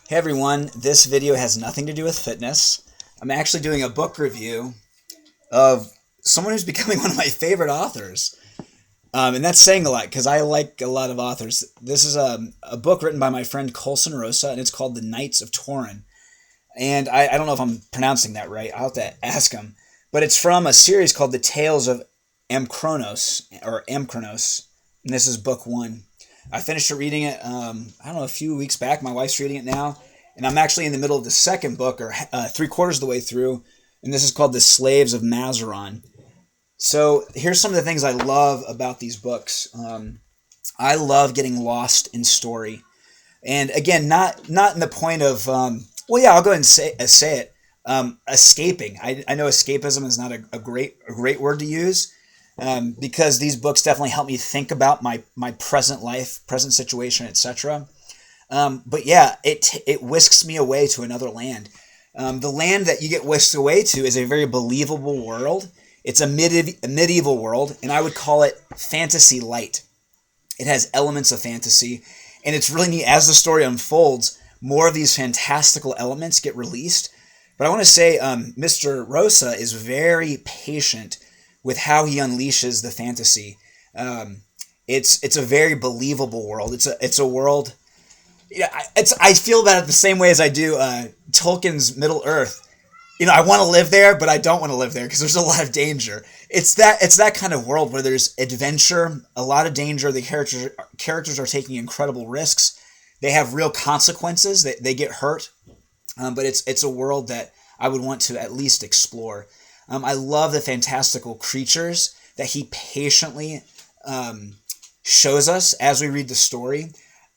Hey everyone, this video has nothing to do with fitness. I'm actually doing a book review of someone who's becoming one of my favorite authors. And that's saying a lot because I like a lot of authors. This is a book written by my friend Colson Rosa, and it's called The Knights of Torin. And I don't know if I'm pronouncing that right. I'll have to ask him. But it's from a series called The Tales of Amcronos, or Amcronos. And this is book one. I finished reading it, a few weeks back. My wife's reading it now. And I'm actually in the middle of the second book, or three-quarters of the way through. And this is called The Slaves of Mazaron. So here's some of the things I love about these books. I love getting lost in story. And again, not in the point of, I'll go ahead and say it. Escaping. I know escapism is not a great word to use. Because these books definitely help me think about my present life, present situation, etc. But yeah, it whisks me away to another land. The land that you get whisked away to is a very believable world. It's a medieval world, and I would call it fantasy light. It has elements of fantasy, and it's really neat. As the story unfolds, more of these fantastical elements get released. But I want to say Mr. Rosa is very patient with how he unleashes the fantasy. It's a very believable world. It's a world. I feel about it the same way as I do Tolkien's Middle Earth. I want to live there, but I don't want to live there because there's a lot of danger. It's that kind of world where there's adventure, a lot of danger. The characters are taking incredible risks. They have real consequences. They get hurt, but it's a world that I would want to at least explore. I love the fantastical creatures that he patiently shows us as we read the story.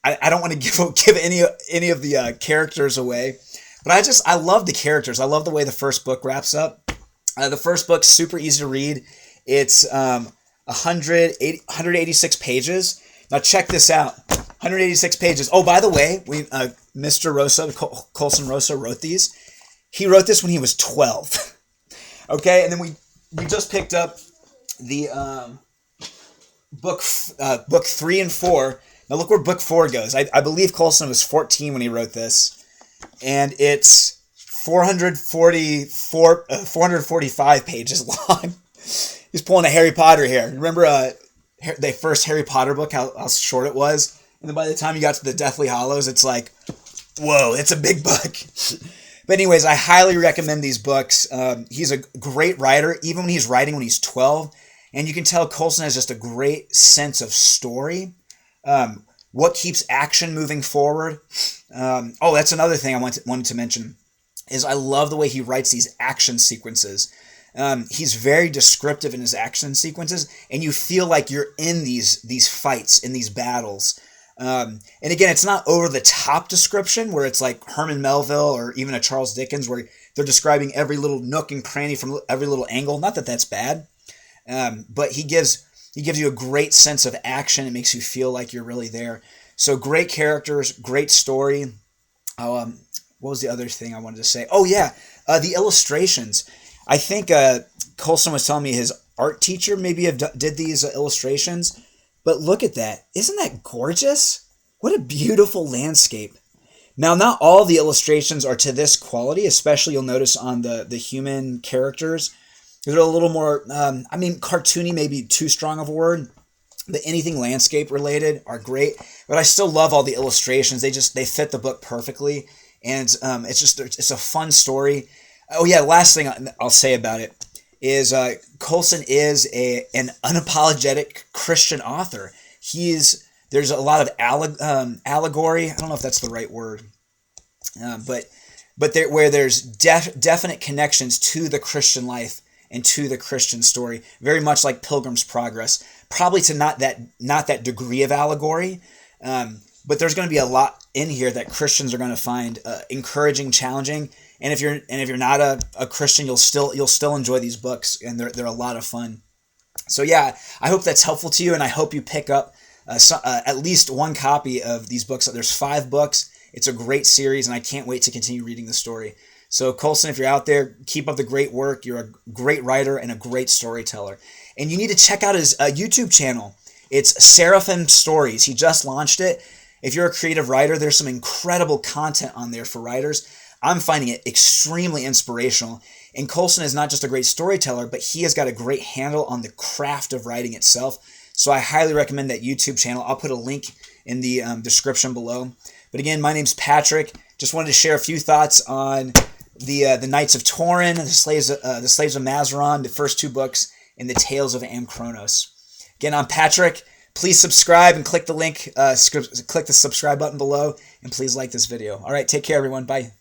I don't want to give any of the characters away, but I love the characters. I love the way the first book wraps up. The first book's super easy to read. It's 186 pages. Now check this out. 186 pages. Oh, by the way, Mr. Rosa, Colson Rosa wrote these. He wrote this when he was 12. Okay, and then we just picked up the book 3 and 4. Now look where book 4 goes. I believe Colson was 14 when he wrote this, and it's 445 pages long. He's pulling a Harry Potter here. Remember the first Harry Potter book, how short it was? And then by the time you got to the Deathly Hallows, it's like, whoa, it's a big book. But anyways, I highly recommend these books. He's a great writer, even when he's writing when he's 12. And you can tell Colson has just a great sense of story. What keeps action moving forward. That's another thing I wanted to mention, is I love the way he writes these action sequences. He's very descriptive in his action sequences, and you feel like you're in these fights, in these battles. And again, it's not over-the-top description where it's like Herman Melville or even a Charles Dickens where they're describing every little nook and cranny from every little angle. Not that that's bad, but he gives you a great sense of action. It makes you feel like you're really there. So great characters, great story. What was the other thing I wanted to say? Oh, yeah, the illustrations. I think Colson was telling me his art teacher maybe did these illustrations. But look at that. Isn't that gorgeous? What a beautiful landscape. Now, not all the illustrations are to this quality, especially you'll notice on the human characters. They're a little more, cartoony, maybe too strong of a word. But anything landscape related are great. But I still love all the illustrations. They fit the book perfectly. And it's a fun story. Oh, yeah, last thing I'll say about it is Colson is an unapologetic Christian author. There's a lot of allegory. I don't know if that's the right word, but where there's definite connections to the Christian life and to the Christian story, very much like Pilgrim's Progress. Probably to not that degree of allegory, but there's going to be a lot in here that Christians are going to find encouraging, challenging. And if you're not a Christian, you'll still enjoy these books, and they're a lot of fun. So yeah, I hope that's helpful to you, and I hope you pick up at least one copy of these books. There's 5 books. It's a great series, and I can't wait to continue reading the story. So Colson, if you're out there, keep up the great work. You're a great writer and a great storyteller. And you need to check out his YouTube channel. It's Seraphim Stories. He just launched it. If you're a creative writer, there's some incredible content on there for writers. I'm finding it extremely inspirational. And Colson is not just a great storyteller, but he has got a great handle on the craft of writing itself. So I highly recommend that YouTube channel. I'll put a link in the description below. But again, my name's Patrick. Just wanted to share a few thoughts on the Knights of Torin, the Slaves of Mazaron, the first 2 books, and the Tales of Amcronos. Again, I'm Patrick. Please subscribe and click the link, click the subscribe button below, and please like this video. All right, take care, everyone. Bye.